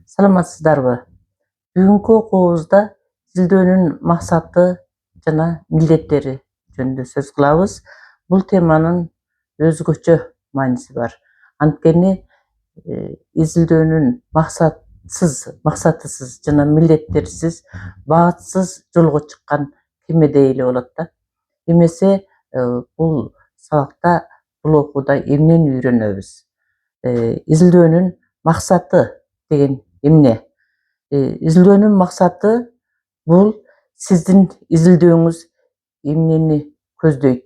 Саламатсыздарбы? Бүгүнкү окуубузда изилдөөнүн максаты жана милдеттери жөнүндө сөз кылабыз. Бул теманын өзгөчө мааниси бар. Анткени изилдөөнүн максатысыз жана милдеттерсиз, багытсыз жолго чыккан кемедей эле болот да. Эмесе бул сабакта, бул окууда эмнени үйрөнөбүз? Изилдөөнүн максаты деген эмне? Изилдөөнүн максаты бул сиздин изилдөөңүз эмнени көздөйт,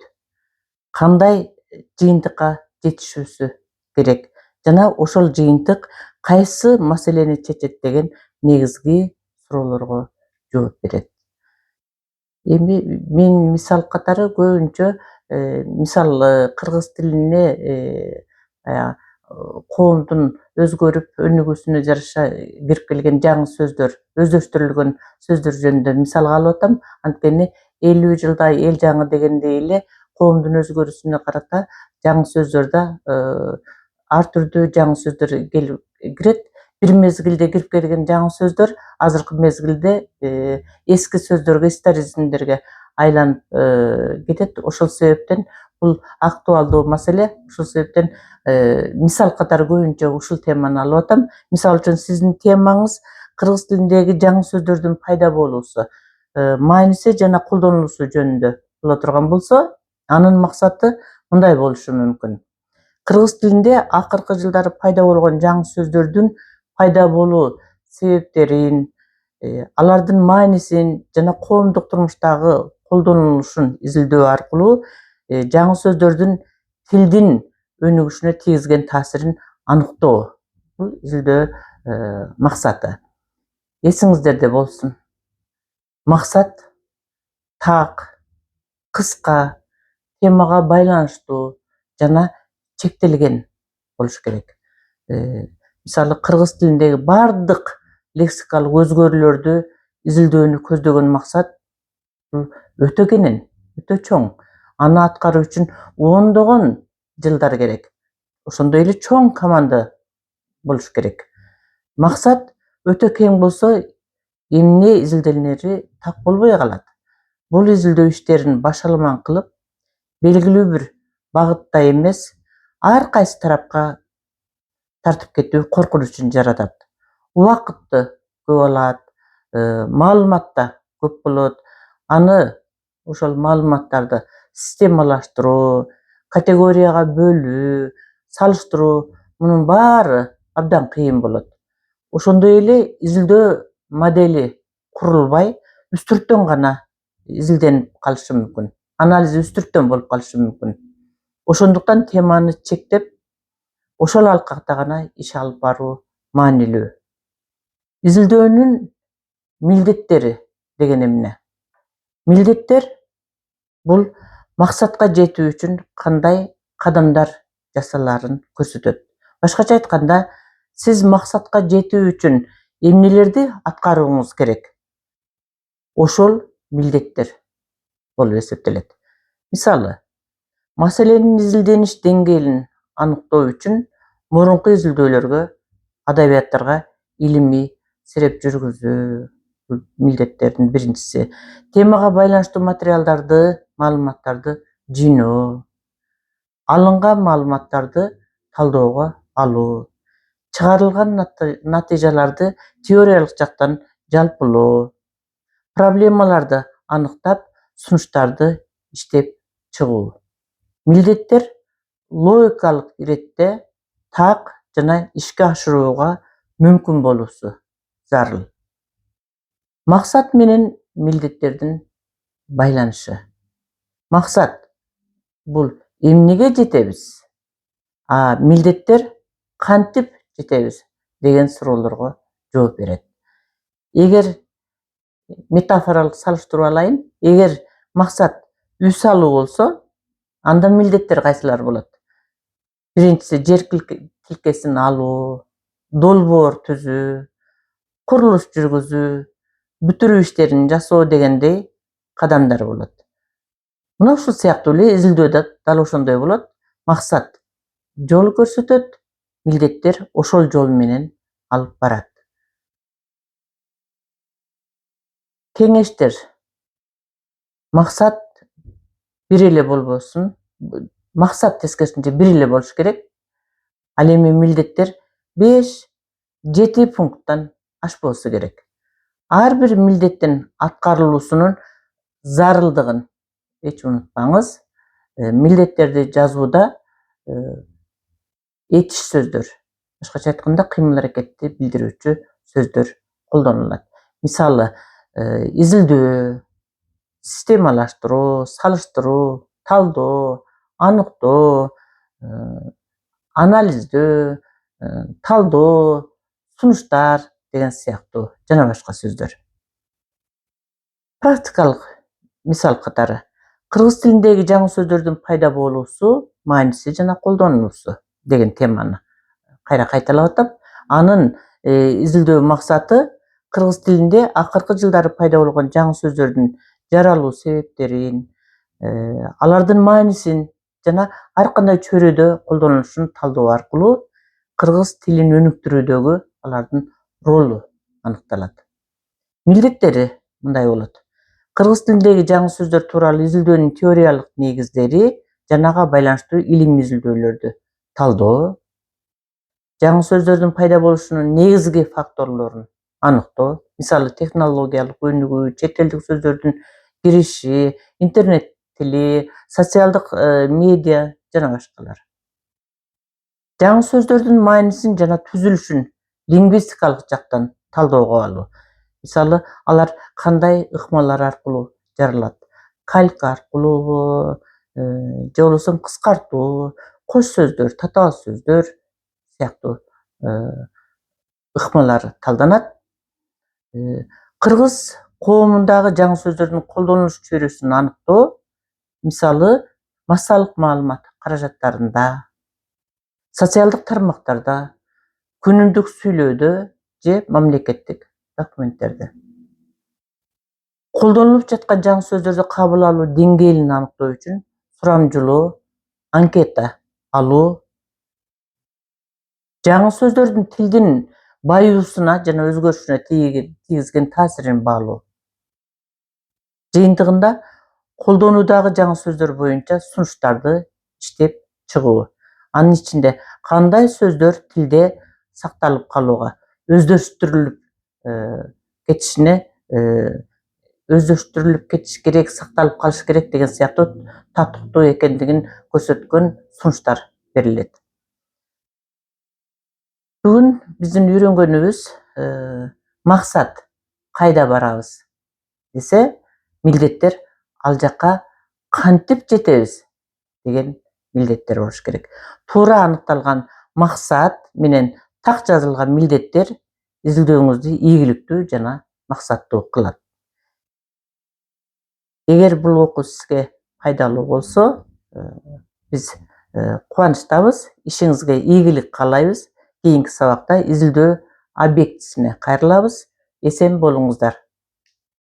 кандай жыйынтыкка жетишүүсү керек жана ошол жыйынтык кайсы маселени чечет деген негизги суроолорго жооп берет. Эми мен мисал катары көбүнчө кыргыз тилине коомдун өзгөрүп өнүгүүсүнө жараша кирип келген жаңы сөздөр, өздөштүрүлгөн сөздөр жөнүндө мисалга алып атам. Анткени 50 жылда эл жаңы дегендей эле коомдун өзгөрүүсүнө карата жаңы сөздөр да ар түрдүү жаңы сөздөр кирет. Бир мезгилде кирип келген жаңы сөздөр азыркы мезгилде эски сөздөргө, историзмдерге айланып кетет. Ошол себептен бул актуалдуу маселе. Ошол себептен мисал катары көбүнчө ушул теманы алып атам. Мисал үчүн сиздин темаңыз кыргыз тилиндеги жаңы сөздөрдүн пайда болуусу, мааниси жана колдонулуусу жөнүндө боло турган болсо, анын максаты мындай болушу мүмкүн. Кыргыз тилинде акыркы жылдары пайда болгон жаңы сөздөрдүн пайда болуу себептерин, алардын маанисин жана коомдук турмуштагы колдонулушун изилдөө аркылуу жаңы сөздөрдүн тилдин өнүгүшүнө тийгизген таасирин аныктоо. Бул изилдөө максаты. Эсиңиздерде болсун. Максат так, кыска, темага байланыштуу жана чектелген болуш керек. Мисалы кыргыз тилиндеги бардык лексикалык өзгөрүүлөрдү изилдөөнү көздөгөн максат өтө кенен, өтө чоң. Аны аткаруу үчүн ондогон жылдар керек. Ошондой эле чоң команда болуш керек. Максат өтө кең болсо, эмне изилденери так болбой калат. Бул изилдөө иштерин башаламан кылып, белгилүү бир багытта эмес, ар кайсы тарапка тартып кетүү коркунучун жаратат. Убакытты көп алат, маалымат да көп болот. Аны ошол маалыматтарды системалаштыруу, категорияга бөлүү, салыштыруу, мунун баары абдан кыйын болот. Ошондой эле изилдөө модели курулбай, үстүрттөн гана изилденип калышы мүмкүн. Анализ үстүрттөн болуп калышы мүмкүн. Ошондуктан теманы чектеп, ошол алкакта гана иш алып баруу маанилүү. Изилдөөнүн милдеттери деген эмне? Милдеттер бул максатка жетүү үчүн кандай кадамдар жасалаарын көрсөтөт. Башкача айтканда, сиз максатка жетүү үчүн эмнелерди аткарууңуз керек? Ошол милдеттер болуп эсептелет. Мисалы, маселенин изилдениш деңгээлин аныктоо үчүн мурунку изилдөөлөргө, адабияттарга илимий сереп жүргүзүү милдеттердин биринчиси. Темага байланыштуу материалдарды, маалыматтарды жыйноо, алынган маалыматтарды талоого алуу, чыгарылган натыйжаларды теориялык жактан жалпылоо, проблемаларды аныктап, сунуштарды иштеп чыгуу. Милдеттер логикалык иретте так жана ишке ашырууга мүмкүн болуусу зарыл. Максат менен милдеттердин байланышы. Максат бул эмнеге жетебиз? Милдеттер кантип жетебиз деген суроолорго жооп берет. Эгер метафоралык салыштыруу алайын, эгер максат үй салуу болсо, анда милдеттер кайсылар болот? Биринчиси жер тилкесин алуу, долбоор түзүү, курулуш жүргүзүү, бүтүрүү иштерин жасоо дегендей кадамдар болот. Мына ушул сыяктуу эле изилдөө да дал ошондой болот. Максат жол көрсөтөт, милдеттер ошол жол менен алып барат. Kеңештер. Максат бир эле болбосун. Максат тескерисинче бир эле болуш керек. Ал эми милдеттер 5-7 пункттан ашпоосу керек. Ар бир милдеттин аткарылуусунун зарылдыгын эч унутпаңыз. Милдеттерди жазууда этиш сөздөр, башкача айтканда кыймыл-аракетти билдирүүчү сөздөр колдонулат. Мисалы, изилдөө, системалаштыруу, салыштыруу, талдоо, аныктоо, анализдөө, талдоо, сунуштар деген сыяктуу жана башка сөздөр. Практикалык мисал катары кыргыз тилиндеги жаңы сөздөрдүн пайда болуусу, мааниси жана колдонулуусу деген теманы кайра кайталап атам. Анын изилдөө максаты кыргыз тилинде акыркы жылдары пайда болгон жаңы сөздөрдүн жаралуу себептерин, алардын маанисин жана ар кандай чөйрөдө колдонулушун талдоо аркылуу кыргыз тилин өнүктүрүүдөгү алардын ролу аныкталат. Милдеттери мындай болот. Кыргыз тилиндеги жаңы сөздөр тууралуу изилдөөнүн теориялык негиздери жана ага байланыштуу илимий изилдөөлөрдү талдоо, жаңы сөздөрдүн пайда болушунун негизги факторлорун аныктоо, мисалы технологиялык өнүгүү, чет элдик сөздөрдүн кириши, интернет тили, социалдык медиа жана башкалар. Жаңы сөздөрдүн маанисин жана түзүлүшүн лингвистикалык жактан талоого алуу. Мисалы, алар кандай ыкмалар аркылуу жаралат? Калька аркылуубу, же болбосо кыскартуу, кош сөздөр, татаал сөздөр сыяктуу ыкмалар талданат. Кыргыз коомундагы жаңы сөздөрдүн колдонулуш чөйрөсүн аныктоо, мисалы, массалык маалымат каражаттарында, социалдык тармактарда, күнүмдүк сүйлөөдө же мамлекеттик документтерде. Колдонулуп жаткан жаңы сөздөрдү кабыл алуу деңгээлин аныктоо үчүн сурамжылоо, анкета алуу, жаңы сөздөрдүн тилдин байуусуна жана өзгөрүшүнө тийгизген таасирин баалоо. Жыйынтыгында колдонуудагы жаңы сөздөр боюнча сунуштарды иштеп чыгуу. Анын ичинде кандай сөздөр тилде сакталып калууга, өздөштүрүлүп кетиш керек, сакталып калыш керек деген сыяктуу татыктуу экендигин көрсөткөн сунуштар берилет. Бүгүн биздин үйрөнгөнүбүз максат кайда барабыз десе, милдеттер ал жакка кантип жетебиз деген милдеттер болуш керек. Туура аныкталган максат менен так жазылган милдеттер изилдөөңүздү ийгиликтүү жана максаттуу кылат. Эгер бул окуу сизге пайдалуу болсо, биз кубанычтабыз, ишиңизге ийгилик каалайбыз. Кийинки сабакта изилдөө объектисине кайрылабыз. Эсен болуңуздар.